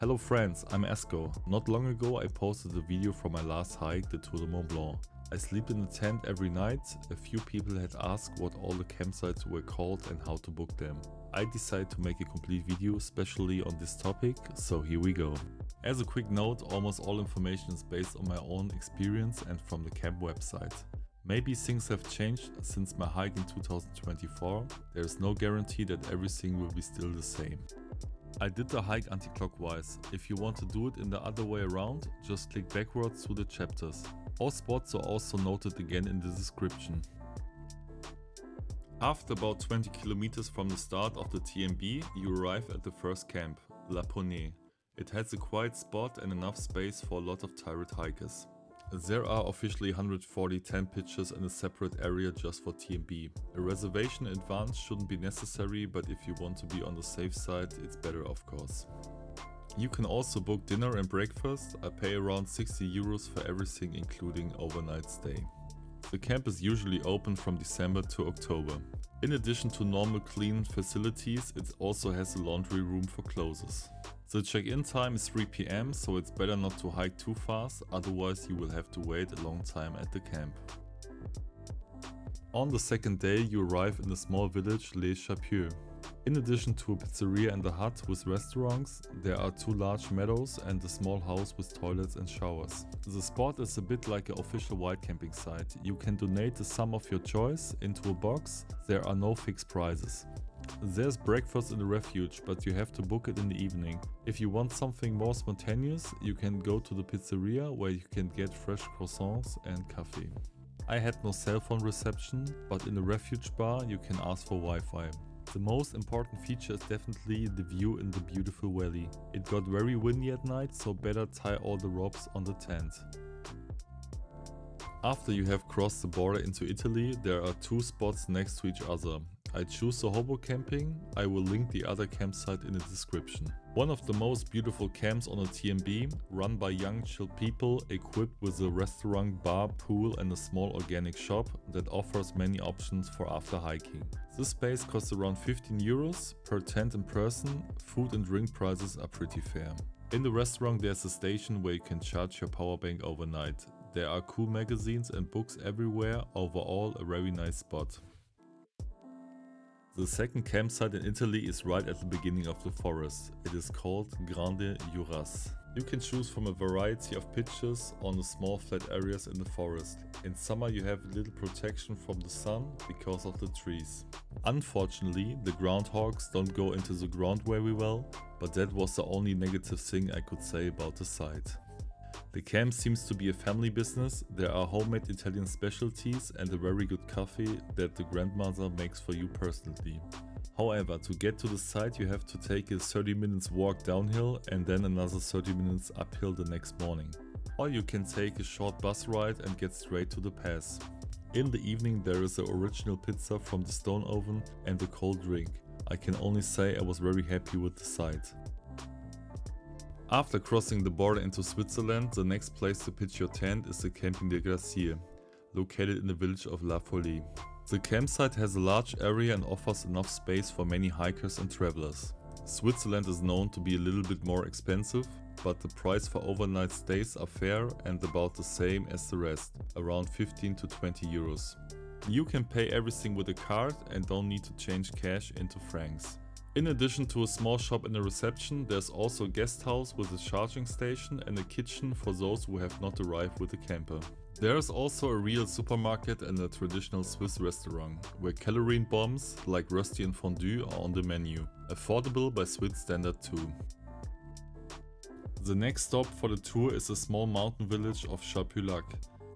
Hello friends, I'm Esco. Not long ago I posted a video from my last hike, the Tour de Mont Blanc. I sleep in a tent every night. A few people had asked what all the campsites were called and how to book them. I decided to make a complete video especially on this topic, so here we go. As a quick note, almost all information is based on my own experience and from the camp website. Maybe things have changed since my hike in 2024. There is no guarantee that everything will be still the same. I did the hike anti-clockwise. If you want to do it in the other way around, just click backwards through the chapters. All spots are also noted again in the description. After about 20 kilometers from the start of the TMB, you arrive at the first camp, La Poney. It has a quiet spot and enough space for a lot of tired hikers. There are officially 140 tent pitches in a separate area just for TMB. A reservation in advance shouldn't be necessary, but if you want to be on the safe side, it's better of course. You can also book dinner and breakfast. I pay around 60 euros for everything including overnight stay. The camp is usually open from December to October. In addition to normal clean facilities, it also has a laundry room for clothes. The check-in time is 3 p.m, so it's better not to hike too fast, otherwise you will have to wait a long time at the camp. On the second day you arrive in the small village Les Chapieux. In addition to a pizzeria and a hut with restaurants, there are 2 large meadows and a small house with toilets and showers. The spot is a bit like an official white camping site. You can donate the sum of your choice into a box. There are no fixed prices. There's breakfast in the refuge, but you have to book it in the evening. If you want something more spontaneous, you can go to the pizzeria where you can get fresh croissants and coffee. I had no cell phone reception, but in the refuge bar you can ask for Wi-Fi. The most important feature is definitely the view in the beautiful valley. It got very windy at night, so better tie all the ropes on the tent. After you have crossed the border into Italy, there are 2 spots next to each other. I choose the hobo camping. I will link the other campsite in the description. One of the most beautiful camps on a TMB, run by young chill people, equipped with a restaurant, bar, pool and a small organic shop that offers many options for after hiking. This space costs around 15 euros per tent in person. Food and drink prices are pretty fair. In the restaurant there's a station where you can charge your power bank overnight. There are cool magazines and books everywhere. Overall a very nice spot. The second campsite in Italy is right at the beginning of the forest. It is called Grande Juras. You can choose from a variety of pitches on the small flat areas in the forest. In summer you have little protection from the sun because of the trees. Unfortunately, the groundhogs don't go into the ground very well, but that was the only negative thing I could say about the site. The camp seems to be a family business. There are homemade Italian specialties and a very good coffee that the grandmother makes for you personally. However, to get to the site you have to take a 30 minutes walk downhill and then another 30 minutes uphill the next morning. Or you can take a short bus ride and get straight to the pass. In the evening there is the original pizza from the stone oven and a cold drink. I can only say I was very happy with the site. After crossing the border into Switzerland, the next place to pitch your tent is the Camping des Glaciers, located in the village of La Folie. The campsite has a large area and offers enough space for many hikers and travelers. Switzerland is known to be a little bit more expensive, but the price for overnight stays are fair and about the same as the rest, around 15 to 20 euros. You can pay everything with a card and don't need to change cash into francs. In addition to a small shop and a reception, there's also a guest house with a charging station and a kitchen for those who have not arrived with a camper. There's also a real supermarket and a traditional Swiss restaurant, where calorie bombs like rösti and fondue are on the menu, affordable by Swiss standard too. The next stop for the tour is the small mountain village of Chapeau-Lac.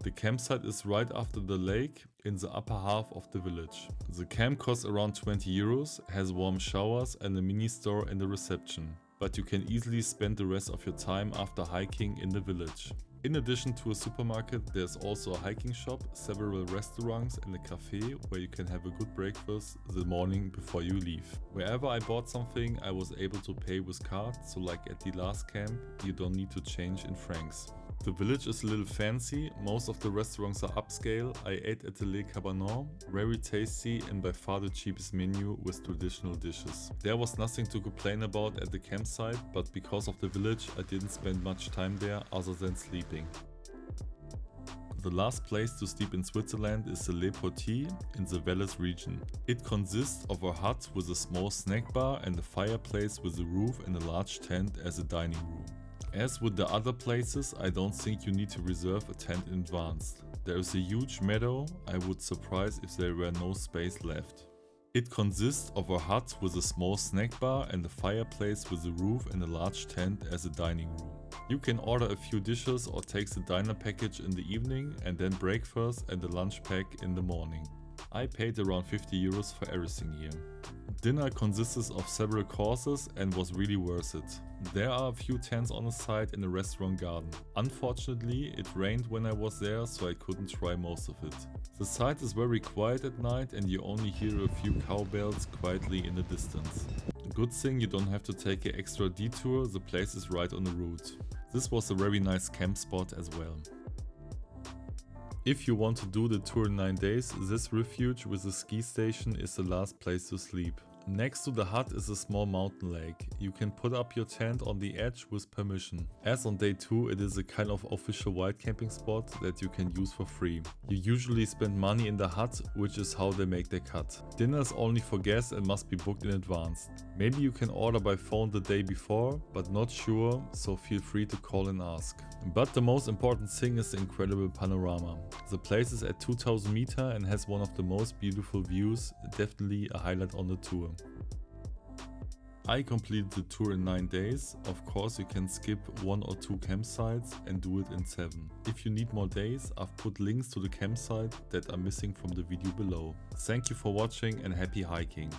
The campsite is right after the lake in the upper half of the village. The camp costs around 20 euros, has warm showers and a mini store in the reception. But you can easily spend the rest of your time after hiking in the village. In addition to a supermarket, there's also a hiking shop, several restaurants and a cafe where you can have a good breakfast the morning before you leave. Wherever I bought something, I was able to pay with card, so like at the last camp, you don't need to change in francs. The village is a little fancy, most of the restaurants are upscale. I ate at the Le Cabanon, very tasty and by far the cheapest menu with traditional dishes. There was nothing to complain about at the campsite, but because of the village I didn't spend much time there other than sleeping. The last place to sleep in Switzerland is the Le Portis in the Valais region. It consists of a hut with a small snack bar and a fireplace with a roof and a large tent as a dining room. As with the other places, I don't think you need to reserve a tent in advance. There is a huge meadow, I would surprise if there were no space left. It consists of a hut with a small snack bar and a fireplace with a roof and a large tent as a dining room. You can order a few dishes or take the diner package in the evening and then breakfast and a lunch pack in the morning. I paid around 50 euros for everything here. Dinner consists of several courses and was really worth it. There are a few tents on the side in the restaurant garden. Unfortunately, it rained when I was there, so I couldn't try most of it. The site is very quiet at night and you only hear a few cowbells quietly in the distance. Good thing you don't have to take an extra detour, the place is right on the route. This was a very nice camp spot as well. If you want to do the tour in 9 days, this refuge with a ski station is the last place to sleep. Next to the hut is a small mountain lake. You can put up your tent on the edge with permission. As on day 2, it is a kind of official wild camping spot that you can use for free. You usually spend money in the hut, which is how they make their cut. Dinner is only for guests and must be booked in advance. Maybe you can order by phone the day before, but not sure, so feel free to call and ask. But the most important thing is the incredible panorama. The place is at 2000 meters and has one of the most beautiful views, definitely a highlight on the tour. I completed the tour in 9 days. Of course you can skip 1 or 2 campsites and do it in 7. If you need more days, I've put links to the campsite that are missing from the video below. Thank you for watching and happy hiking!